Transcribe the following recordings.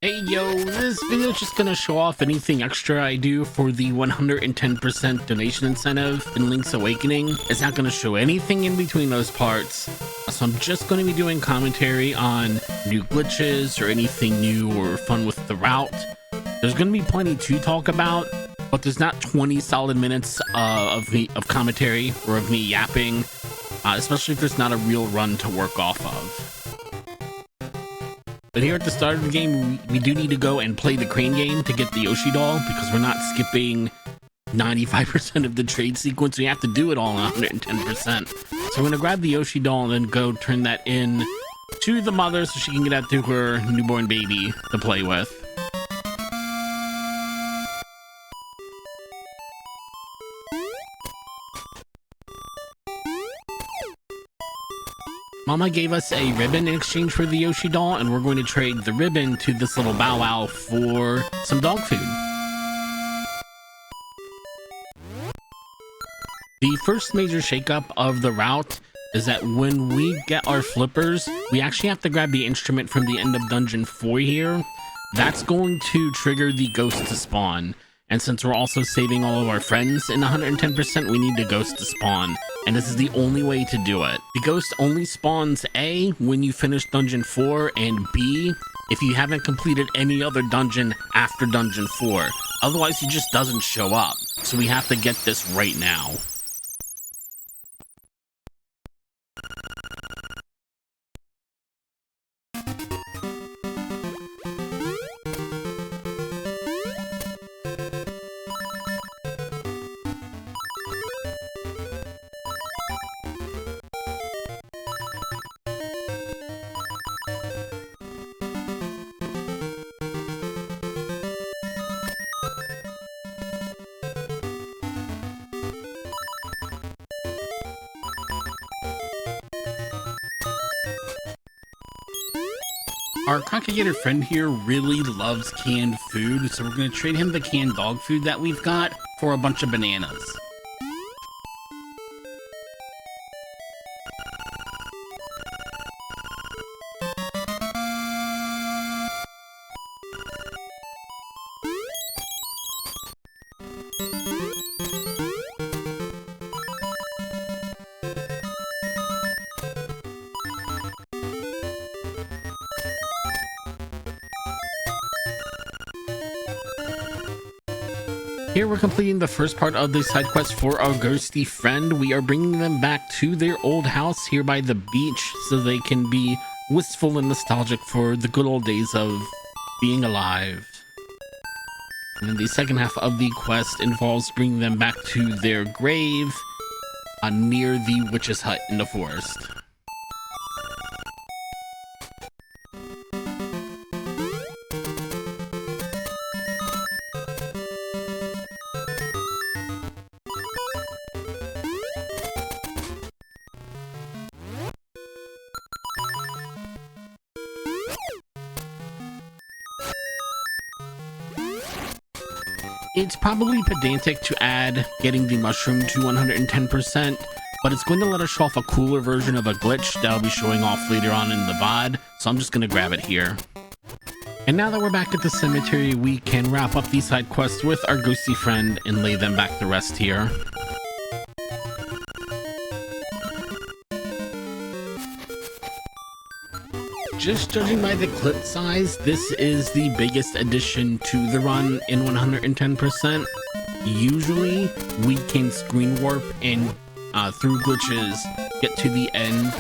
Hey yo, this video is just gonna show off anything extra I do for the 110% donation incentive in Link's Awakening. It's not gonna show anything in between those parts, so I'm just gonna be doing commentary on new glitches or anything new or fun with the route. There's gonna be plenty to talk about, but there's not 20 solid minutes of commentary or of me yapping, especially if there's not a real run to work off of. But here at the start of the game, we do need to go and play the crane game to get the Yoshi doll, because we're not skipping 95% of the trade sequence. We have to do it all 110%. So we're gonna grab the Yoshi doll and then go turn that in to the mother so she can get that to her newborn baby to play with. Mama gave us a ribbon in exchange for the Yoshi doll, and we're going to trade the ribbon to this little Bow Wow for some dog food. The first major shakeup of the route is that when we get our flippers, we actually have to grab the instrument from the end of Dungeon 4 here. That's going to trigger the ghost to spawn. And since we're also saving all of our friends in 110%, we need the ghost to spawn. And this is the only way to do it. The ghost only spawns A, when you finish Dungeon 4, and B, if you haven't completed any other dungeon after Dungeon 4. Otherwise, he just doesn't show up. So we have to get this right now. Our Conkegator friend here really loves canned food, so we're going to trade him the canned dog food that we've got for a bunch of bananas. Here we're completing the first part of the side quest for our ghosty friend. We are bringing them back to their old house here by the beach so they can be wistful and nostalgic for the good old days of being alive. And then the second half of the quest involves bringing them back to their grave near the witch's hut in the forest. It's probably pedantic to add getting the mushroom to 110%, but it's going to let us show off a cooler version of a glitch that I'll be showing off later on in the VOD, so I'm just going to grab it here. And now that we're back at the cemetery, we can wrap up these side quests with our ghosty friend and lay them back to rest here. Just judging by the clip size, this is the biggest addition to the run in 110%. Usually, we can screen warp and through glitches get to the end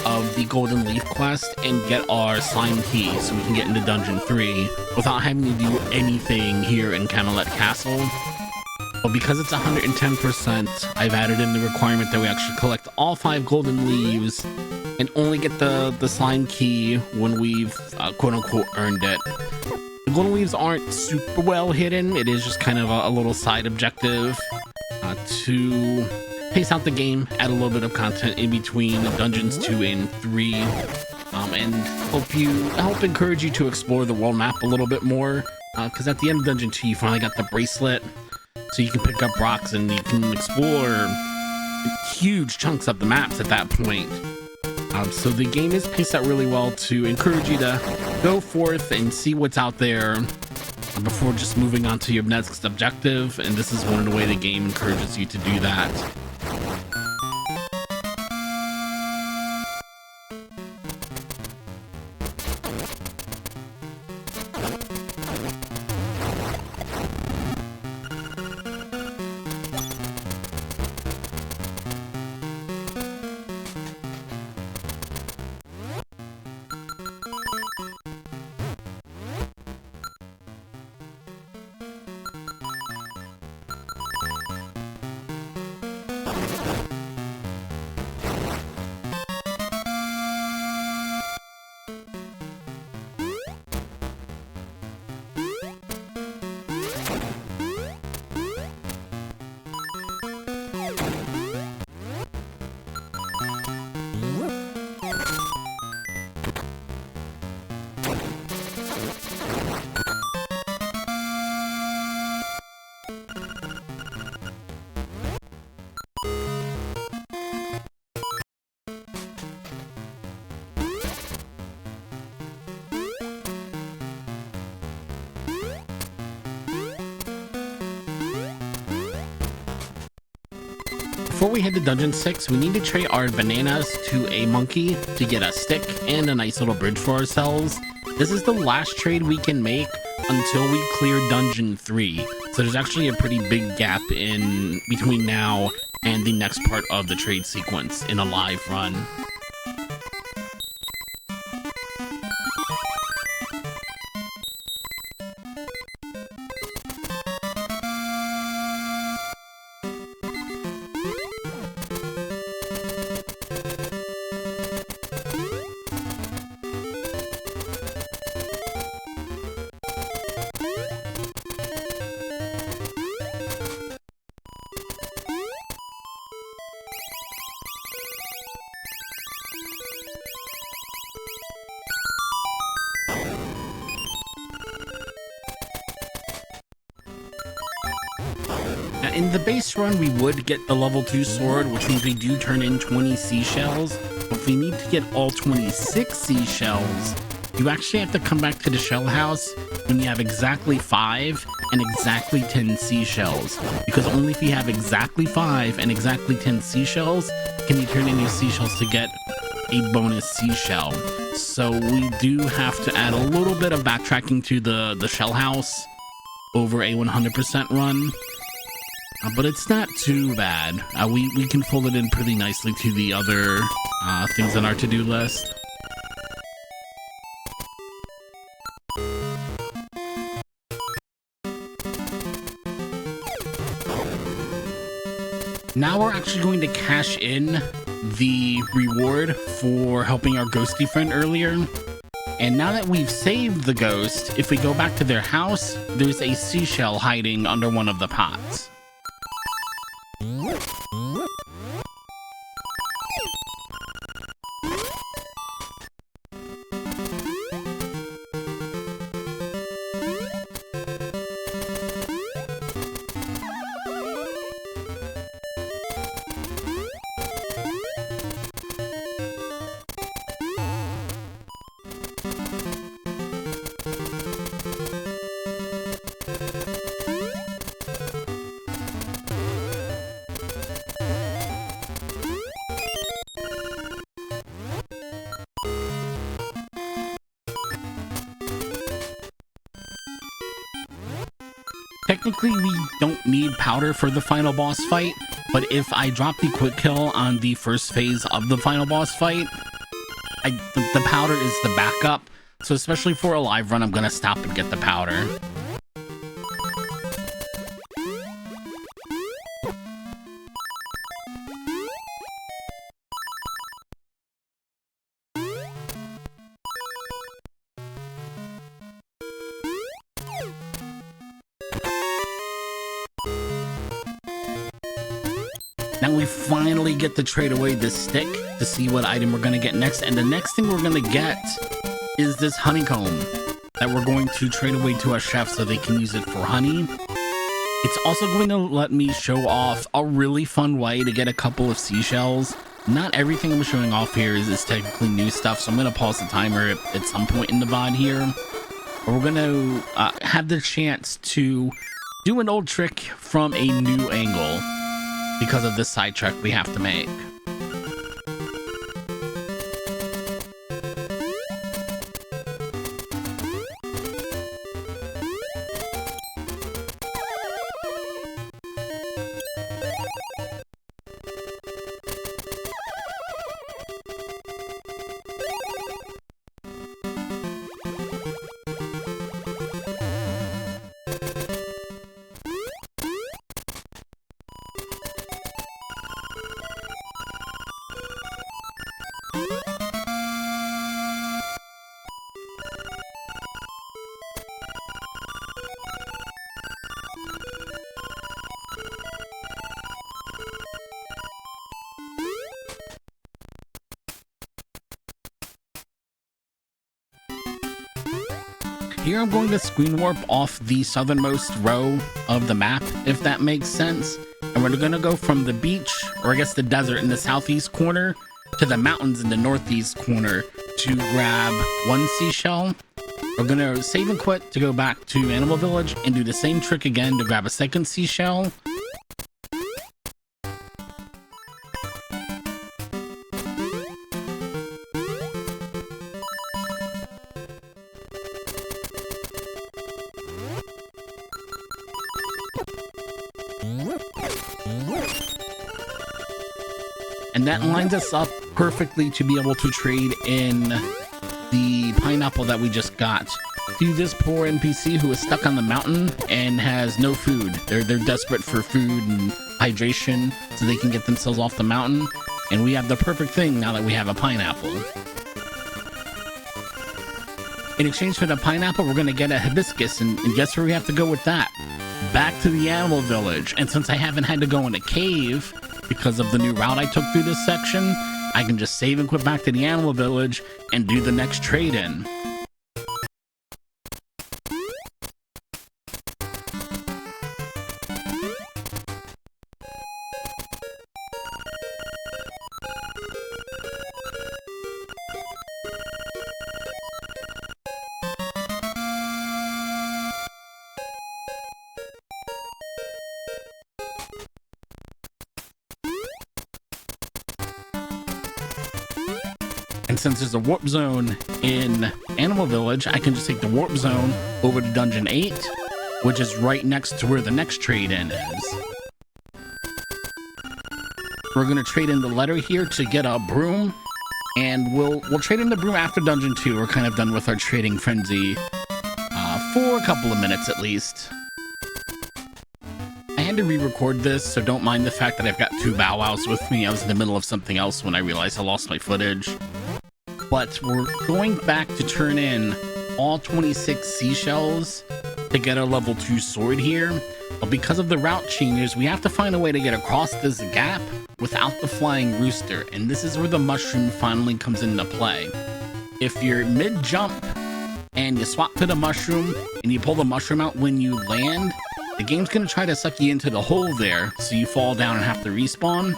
of the Golden Leaf quest and get our slime key so we can get into Dungeon 3 without having to do anything here in Camelot Castle. But because it's 110%, I've added in the requirement that we actually collect all 5 golden leaves and only get the slime key when we've quote-unquote earned it. The golden leaves aren't super well hidden. It is just kind of a little side objective to pace out the game, add a little bit of content in between Dungeons 2 and 3, and help encourage you to explore the world map a little bit more, because at the end of Dungeon 2 you finally got the bracelet, so you can pick up rocks and you can explore huge chunks of the maps at that point. So the game is paced out really well to encourage you to go forth and see what's out there before just moving on to your next objective, and this is one of the way the game encourages you to do that. Before we head to Dungeon 6, we need to trade our bananas to a monkey to get a stick and a nice little bridge for ourselves. This is the last trade we can make until we clear Dungeon 3. So there's actually a pretty big gap in between now and the next part of the trade sequence in a live run. In the base run, we would get the level 2 sword, which means we do turn in 20 seashells. But if we need to get all 26 seashells, you actually have to come back to the shell house when you have exactly 5 and exactly 10 seashells. Because only if you have exactly 5 and exactly 10 seashells can you turn in your seashells to get a bonus seashell. So we do have to add a little bit of backtracking to the shell house over a 100% run. But it's not too bad. We can fold it in pretty nicely to the other things on our to-do list. Now we're actually going to cash in the reward for helping our ghosty friend earlier. And now that we've saved the ghost, if we go back to their house, there's a seashell hiding under one of the pots. Technically, we don't need powder for the final boss fight, but if I drop the quick kill on the first phase of the final boss fight, the powder is the backup. So especially for a live run, I'm going to stop and get the powder. Now we finally get to trade away this stick to see what item we're going to get next. And the next thing we're going to get is this honeycomb that we're going to trade away to our chef so they can use it for honey. It's also going to let me show off a really fun way to get a couple of seashells not everything I'm showing off here is technically new stuff, so I'm going to pause the timer at some point in the VOD here. But we're going to have the chance to do an old trick from a new angle because of this sidetrack we have to make. Here I'm going to screen warp off the southernmost row of the map, if that makes sense. And we're going to go from the beach, or I guess the desert in the southeast corner, to the mountains in the northeast corner to grab one seashell. We're going to save and quit to go back to Animal Village and do the same trick again to grab a second seashell. And that lines us up perfectly to be able to trade in the pineapple that we just got to this poor NPC who is stuck on the mountain and has no food. They're desperate for food and hydration so they can get themselves off the mountain. And we have the perfect thing now that we have a pineapple. In exchange for the pineapple, we're going to get a hibiscus, and guess where we have to go with that? Back to the Animal Village. And since I haven't had to go in a cave because of the new route I took through this section, I can just save and quit back to the Animal Village and do the next trade-in. And since there's a warp zone in Animal Village, I can just take the warp zone over to Dungeon 8, which is right next to where the next trade-in is. We're going to trade in the letter here to get a broom, and we'll trade in the broom after Dungeon 2. We're kind of done with our trading frenzy for a couple of minutes at least. I had to re-record this, so don't mind the fact that I've got two Bow Wows with me. I was in the middle of something else when I realized I lost my footage. But we're going back to turn in all 26 seashells to get our level 2 sword here. But because of the route changes, we have to find a way to get across this gap without the flying rooster. And this is where the mushroom finally comes into play. If you're mid-jump and you swap to the mushroom and you pull the mushroom out when you land, the game's going to try to suck you into the hole there, so you fall down and have to respawn.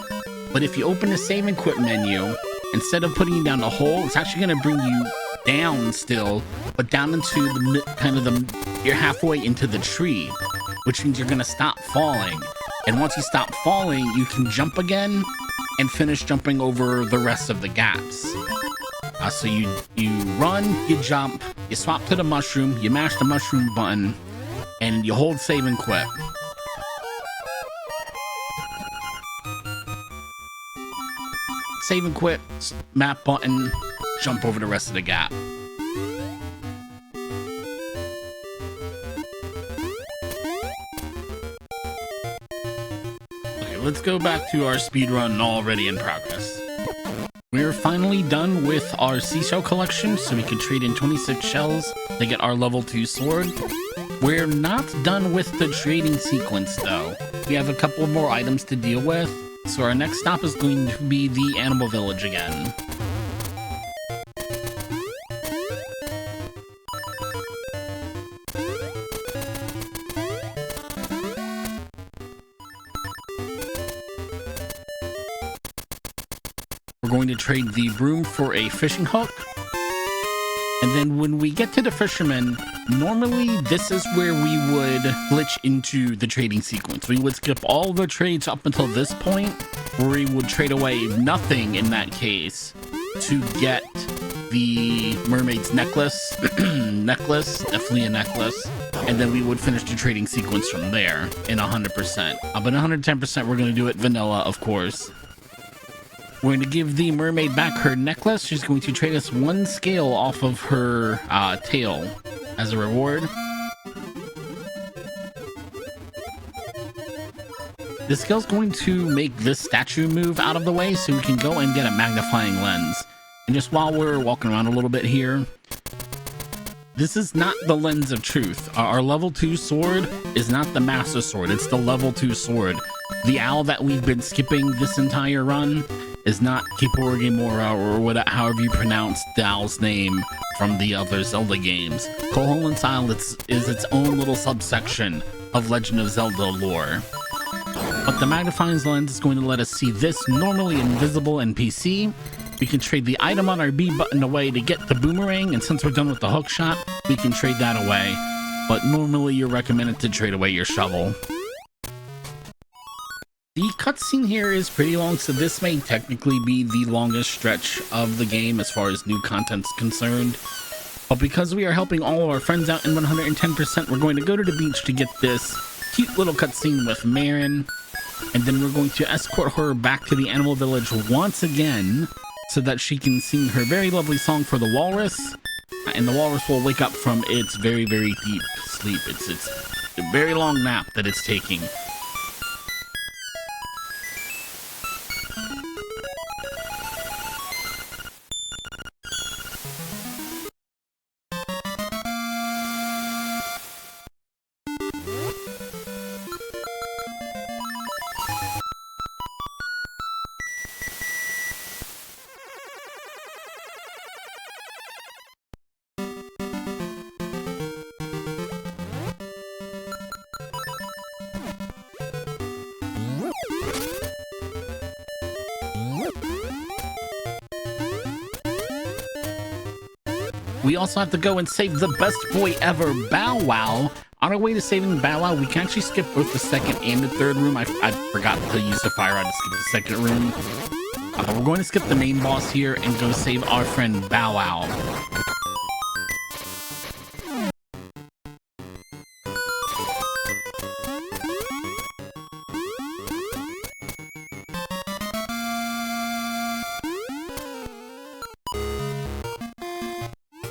But if you open the save and quit menu, instead of putting you down the hole, it's actually going to bring you down still, but down into the you're halfway into the tree, which means you're going to stop falling. And once you stop falling, you can jump again and finish jumping over the rest of the gaps. So you run, you jump, you swap to the mushroom, you mash the mushroom button, and you hold save and quit. Save and quit, map button, jump over the rest of the gap. Okay, let's go back to our speedrun already in progress. We're finally done with our seashell collection, so we can trade in 26 shells to get our level 2 sword. We're not done with the trading sequence though. We have a couple more items to deal with. So our next stop is going to be the Animal Village again. We're going to trade the broom for a fishing hook. And then when we get to the fisherman, normally this is where we would glitch into the trading sequence. We would skip all the trades up until this point, where we would trade away nothing in that case to get the mermaid's necklace, definitely a necklace, and then we would finish the trading sequence from there in 100%. But 110%, we're going to do it vanilla, of course. We're going to give the mermaid back her necklace. She's going to trade us 1 scale off of her tail as a reward. This scale's going to make this statue move out of the way so we can go and get a magnifying lens. And just while we're walking around a little bit here, this is not the lens of truth. Our level 2 sword is not the master sword. It's the level 2 sword. The owl that we've been skipping this entire run is not Kippur Gamora, or whatever, however you pronounce the owl's name from the other Zelda games. Koholint's Isle is its own little subsection of Legend of Zelda lore. But the magnifying lens is going to let us see this normally invisible NPC. We can trade the item on our B button away to get the boomerang, and since we're done with the hook shot, we can trade that away. But normally you're recommended to trade away your shovel. The cutscene here is pretty long, so this may technically be the longest stretch of the game as far as new content's concerned. But because we are helping all of our friends out in 110%, we're going to go to the beach to get this cute little cutscene with Marin. And then we're going to escort her back to the animal village once again, so that she can sing her very lovely song for the walrus. And the walrus will wake up from its very, very deep sleep. It's a very long nap that it's taking. We also have to go and save the best boy ever, Bow Wow. On our way to saving Bow Wow, we can actually skip both the second and the third room. I forgot to use the fire rod to skip the second room. We're going to skip the main boss here and go save our friend Bow Wow.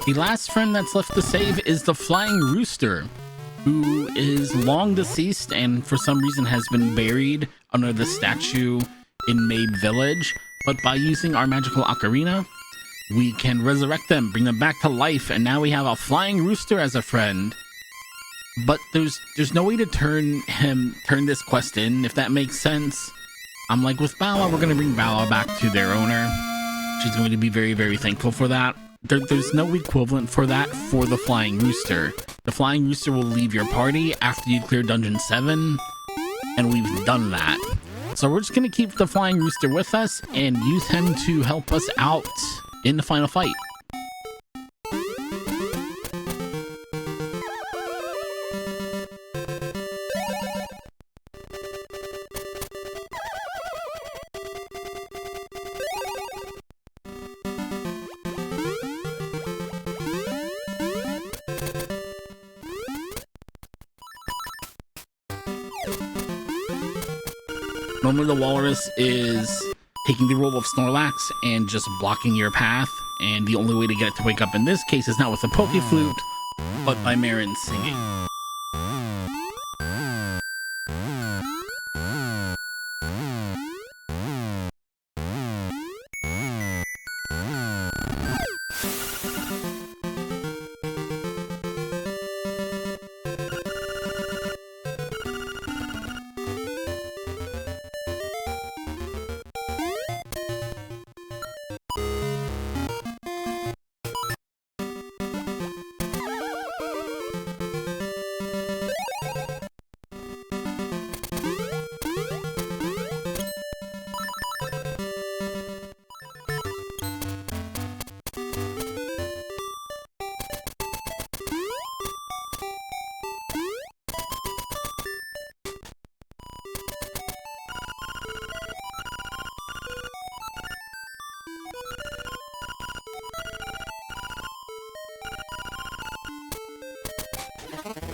The last friend that's left to save is the Flying Rooster, who is long deceased and for some reason has been buried under the statue in Mabe Village. But by using our magical ocarina, we can resurrect them, bring them back to life, and now we have a Flying Rooster as a friend. But there's no way to turn this quest in, if that makes sense. I'm like, with Bow Wow, we're gonna bring Bow Wow back to their owner. She's going to be very, very thankful for that. There's no equivalent for that for the Flying Rooster. The Flying Rooster will leave your party after you clear Dungeon 7, and we've done that. So we're just going to keep the Flying Rooster with us and use him to help us out in the final fight. Normally the walrus is taking the role of Snorlax and just blocking your path, and the only way to get it to wake up in this case is not with a Poke Flute, but by Marin singing.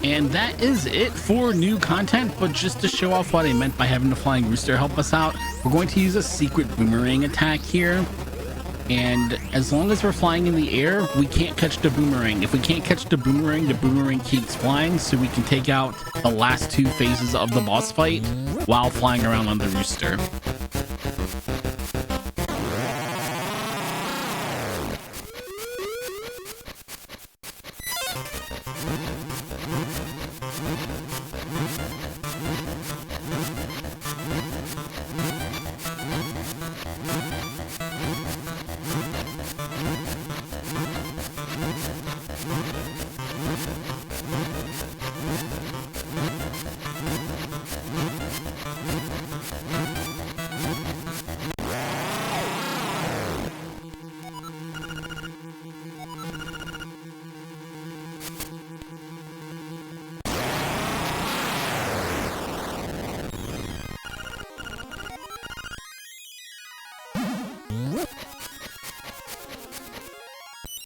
And that is it for new content, but just to show off what I meant by having the Flying Rooster help us out, we're going to use a secret boomerang attack here. And as long as we're flying in the air, we can't catch the boomerang. If we can't catch the boomerang keeps flying, so we can take out the last 2 phases of the boss fight while flying around on the rooster.